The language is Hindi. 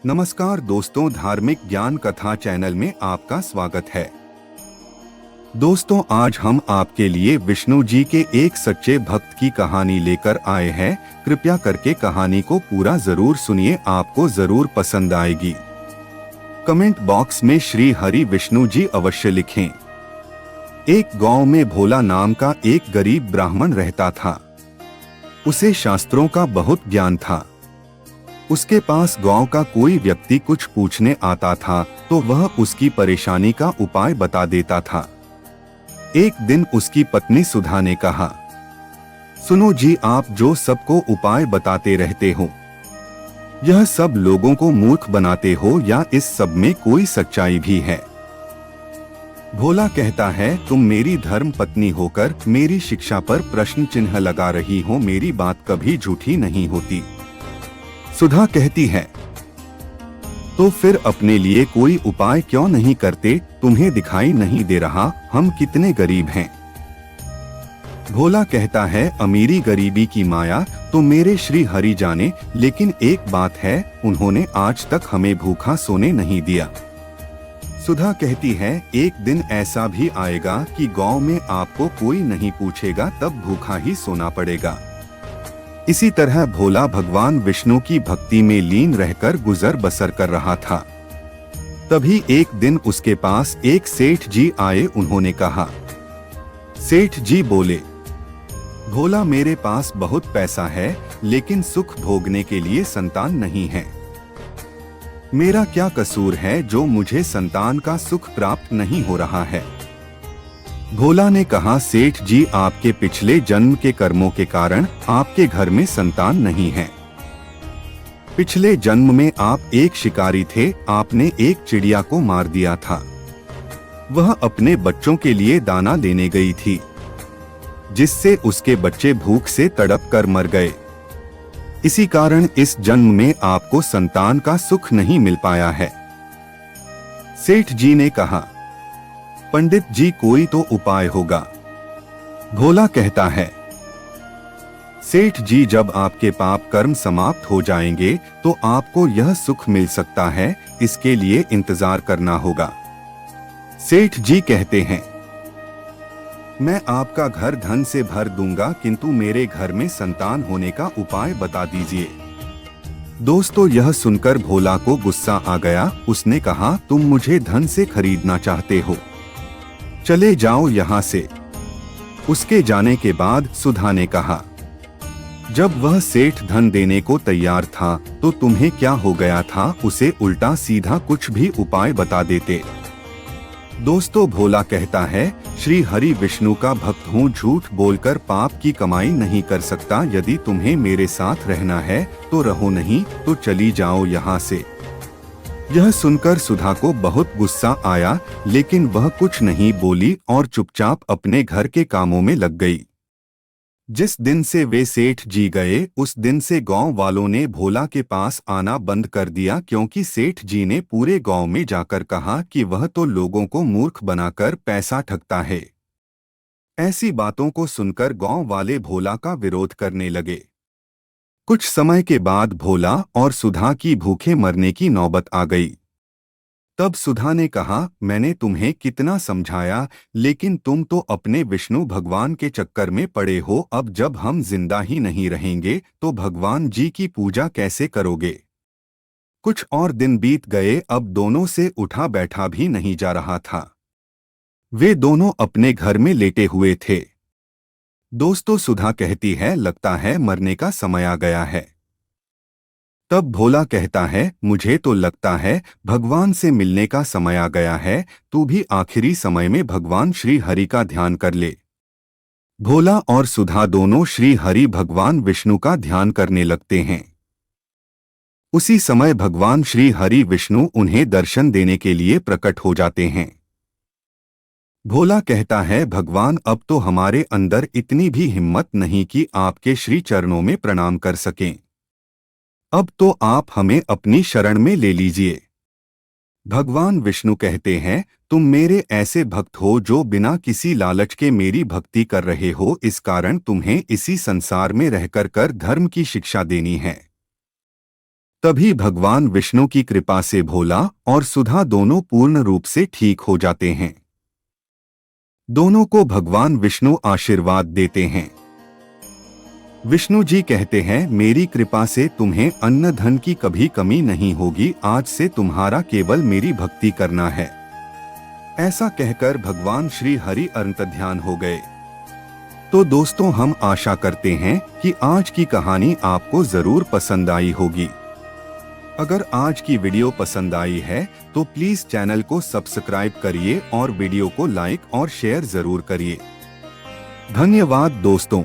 नमस्कार दोस्तों, धार्मिक ज्ञान कथा चैनल में आपका स्वागत है। दोस्तों, आज हम आपके लिए विष्णु जी के एक सच्चे भक्त की कहानी लेकर आए हैं। कृपया करके कहानी को पूरा जरूर सुनिए, आपको जरूर पसंद आएगी। कमेंट बॉक्स में श्री हरि विष्णु जी अवश्य लिखें। एक गांव में भोला नाम का एक गरीब ब्राह्मण रहता था। उसे शास्त्रों का बहुत ज्ञान था। उसके पास गांव का कोई व्यक्ति कुछ पूछने आता था तो वह उसकी परेशानी का उपाय बता देता था। एक दिन उसकी पत्नी सुधा ने कहा, सुनो जी, आप जो सबको उपाय बताते रहते हो, यह सब लोगों को मूर्ख बनाते हो या इस सब में कोई सच्चाई भी है? भोला कहता है, तुम मेरी धर्म पत्नी होकर मेरी शिक्षा पर प्रश्न चिन्ह लगा रही हो। मेरी बात कभी झूठी नहीं होती। सुधा कहती है, तो फिर अपने लिए कोई उपाय क्यों नहीं करते? तुम्हें दिखाई नहीं दे रहा हम कितने गरीब हैं? भोला कहता है, अमीरी गरीबी की माया तो मेरे श्री हरि जाने, लेकिन एक बात है, उन्होंने आज तक हमें भूखा सोने नहीं दिया। सुधा कहती है, एक दिन ऐसा भी आएगा कि गांव में आपको कोई नहीं पूछेगा, तब भूखा ही सोना पड़ेगा। इसी तरह भोला भगवान विष्णु की भक्ति में लीन रहकर गुजर बसर कर रहा था। तभी एक दिन उसके पास एक सेठ जी आए। उन्होंने कहा, सेठ जी बोले, भोला, मेरे पास बहुत पैसा है लेकिन सुख भोगने के लिए संतान नहीं है। मेरा क्या कसूर है जो मुझे संतान का सुख प्राप्त नहीं हो रहा है? भोला ने कहा, सेठ जी, आपके पिछले जन्म के कर्मों के कारण आपके घर में संतान नहीं है। पिछले जन्म में आप एक शिकारी थे। आपने एक चिड़िया को मार दिया था। वह अपने बच्चों के लिए दाना लेने गई थी, जिससे उसके बच्चे भूख से तड़प कर मर गए। इसी कारण इस जन्म में आपको संतान का सुख नहीं मिल पाया है। सेठ जी ने कहा, पंडित जी, कोई तो उपाय होगा। भोला कहता है, सेठ जी, जब आपके पाप कर्म समाप्त हो जाएंगे तो आपको यह सुख मिल सकता है। इसके लिए इंतजार करना होगा। सेठ जी कहते हैं, मैं आपका घर धन से भर दूंगा, किंतु मेरे घर में संतान होने का उपाय बता दीजिए। दोस्तों, यह सुनकर भोला को गुस्सा आ गया। उसने कहा, तुम मुझे धन से खरीदना चाहते हो? चले जाओ यहाँ से। उसके जाने के बाद सुधा ने कहा, जब वह सेठ धन देने को तैयार था तो तुम्हें क्या हो गया था? उसे उल्टा सीधा कुछ भी उपाय बता देते। दोस्तों, भोला कहता है, श्री हरि विष्णु का भक्त हूँ, झूठ बोलकर पाप की कमाई नहीं कर सकता। यदि तुम्हें मेरे साथ रहना है तो रहो, नहीं तो चली जाओ यहाँ से। यह सुनकर सुधा को बहुत गुस्सा आया, लेकिन वह कुछ नहीं बोली और चुपचाप अपने घर के कामों में लग गई। जिस दिन से वे सेठ जी गए, उस दिन से गांव वालों ने भोला के पास आना बंद कर दिया, क्योंकि सेठ जी ने पूरे गांव में जाकर कहा कि वह तो लोगों को मूर्ख बनाकर पैसा ठगता है। ऐसी बातों को सुनकर गांव वाले भोला का विरोध करने लगे। कुछ समय के बाद भोला और सुधा की भूखे मरने की नौबत आ गई। तब सुधा ने कहा, मैंने तुम्हें कितना समझाया, लेकिन तुम तो अपने विष्णु भगवान के चक्कर में पड़े हो। अब जब हम जिंदा ही नहीं रहेंगे तो भगवान जी की पूजा कैसे करोगे? कुछ और दिन बीत गए। अब दोनों से उठा बैठा भी नहीं जा रहा था। वे दोनों अपने घर में लेटे हुए थे। दोस्तों, सुधा कहती है, लगता है मरने का समय आ गया है। तब भोला कहता है, मुझे तो लगता है भगवान से मिलने का समय आ गया है। तू भी आखिरी समय में भगवान श्री हरि का ध्यान कर ले। भोला और सुधा दोनों श्री हरि भगवान विष्णु का ध्यान करने लगते हैं। उसी समय भगवान श्री हरि विष्णु उन्हें दर्शन देने के लिए प्रकट हो जाते हैं। भोला कहता है, भगवान, अब तो हमारे अंदर इतनी भी हिम्मत नहीं कि आपके श्री चरणों में प्रणाम कर सकें। अब तो आप हमें अपनी शरण में ले लीजिए। भगवान विष्णु कहते हैं, तुम मेरे ऐसे भक्त हो जो बिना किसी लालच के मेरी भक्ति कर रहे हो। इस कारण तुम्हें इसी संसार में रहकर कर धर्म की शिक्षा देनी है। तभी भगवान विष्णु की कृपा से भोला और सुधा दोनों पूर्ण रूप से ठीक हो जाते हैं। दोनों को भगवान विष्णु आशीर्वाद देते हैं। विष्णु जी कहते हैं, मेरी कृपा से तुम्हें अन्न धन की कभी कमी नहीं होगी, आज से तुम्हारा केवल मेरी भक्ति करना है। ऐसा कहकर भगवान श्री हरि अंतर्ध्यान हो गए। तो दोस्तों, हम आशा करते हैं कि आज की कहानी आपको जरूर पसंद आई होगी। अगर आज की वीडियो पसंद आई है तो प्लीज चैनल को सब्सक्राइब करिए और वीडियो को लाइक और शेयर जरूर करिए। धन्यवाद दोस्तों।